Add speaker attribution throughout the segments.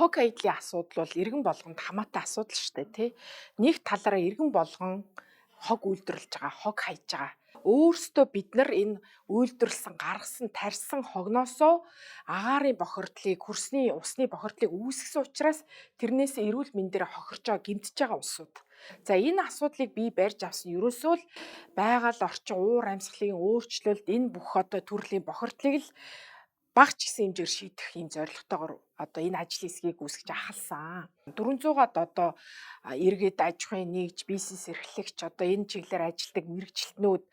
Speaker 1: хог аядлын асуудал бол иргэн болгонд хамаатай асуудал шүү дээ, тий. Нэг талаараа иргэн болгон хог үйлдвэрлэж байгаа, хог хайж байгаа. Өөрсдөө бид нар энэ үйлдвэрлсэн, гаргасан, тарьсан хогноосоо агаарын бохирдлыг, хөрсний, усны бохирдлыг үүсгэсэн учраас тэрнээс эрүүл мэндээр хохирч байгаа, гэмтэж байгаа улсууд. За энэ асуудлыг би барьж авсан ерөөсөө л байгаль орчин, уур амьсгалын өөрчлөлт, энэ бүх одоо төрлийн бохирдлыг л бага ч гэсэн хэмжээр шийдэх юм зорилготойгоор одоо энэ ажлын хэсгийг үүсгэж ахалсан. 400-аад одоо иргэд аж ахуйн нэгж, бизнес эрхлэгч одоо энэ чиглэлээр ажилладаг мэрэгчлэтнүүд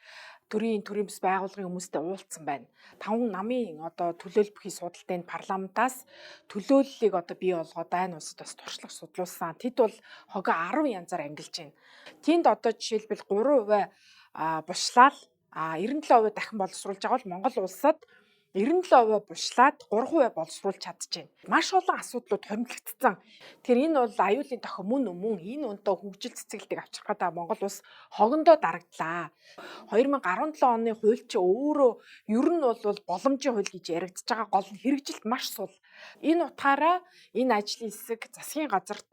Speaker 1: төрийн бас байгууллагын хүмүүстэй уулзсан байна. 5 намын одоо төлөөлбөхийн судалтын парламентаас төлөөллийг одоо бий болгоод дайны улсад бас туршлага судлуулсан. Тэд бол хогоо 10 янзаар ангилж байна. Тэнд одоо жишээлбэл 3% бушлаад 97% дахин боловсруулж байгаа бол Монгол улсад 97% бушлаад 3% боловсруулж чадчихэв. Маш олон асуудлууд хомилогдсон. Тэгэхээр энэ бол аюулын тохиом мөн энэ унтаа хөгжил цэцгэлтийг авчрах гэдэг Монгол улс хогондоо дарагдлаа. 2017 оны хууль чи өөрөө ер нь бол боломжийн хууль гэж яригдж байгаа гол нь хэрэгжилт маш сул. Энэ утгаараа энэ ажлын хэсэг засгийн газарт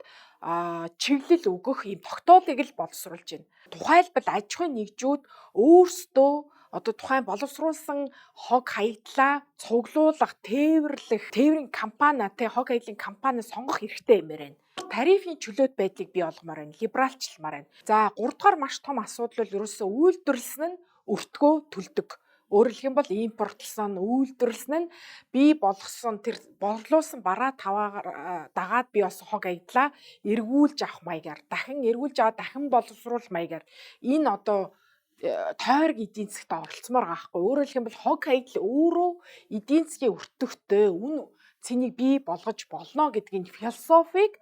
Speaker 1: чиглэл өгөх юм тогтоолыг л боловсруулж байна. Тухайлбал аж ахуйн нэгжүүд өөрсдөө одоо тухайн боловсруулсан хог хаягдлаа цуглуулах, тээвэрлэх, тээврийн компани хог хаягдлын компани сонгох хэрэгтэй юмээр байна. Тарифын чөлөөт байдлыг бий болгомоор байна, либералчилмаар байна. За 3 дугаар маш том асуудал бол ерөөсөө үйлдвэрлэсэн нь өртгөө төлдөг. Өөрөөр хэлэх юм бол импортлсон, үйлдвэрлэсэн нь бий болгосон тэр борлуулсан бараа таваагаар дагаад бий болсон хог хаягдлаа эргүүлж авах маягаар, дахин эргүүлж аваад дахин боловсруулах маягаар энэ одоо тойрог эдийн засгт оролцмоор байгаа хгүй. Өөрөөр хэлэх юм бол хог хаягдл өөрөө эдийн засгийн өртөгтэй үн цэнийг бий болгож болно гэдгийн философиг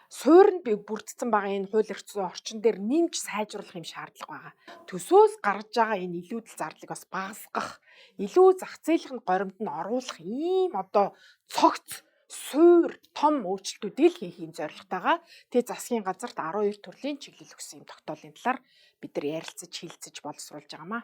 Speaker 1: суурьнд бүрдсэн байгаа энэ хууль эрх зүйн орчин дээр нэмж сайжруулах юм шаардлага байгаа. Төсөөс гаргаж байгаа энэ илүүдэл зарлыг бас багасгах, илүү зах зээлийн горимд нь оруулах ийм одоо цогц суур том өөрчлөлтүүдийг л хийх юм зорилготойгоо тэгээ засгийн газарт 12 төрлийн чиглэл өгсөн юм тогтоолын талаар бид нар ярилцаж хилцэж боловсруулж байгаамаа.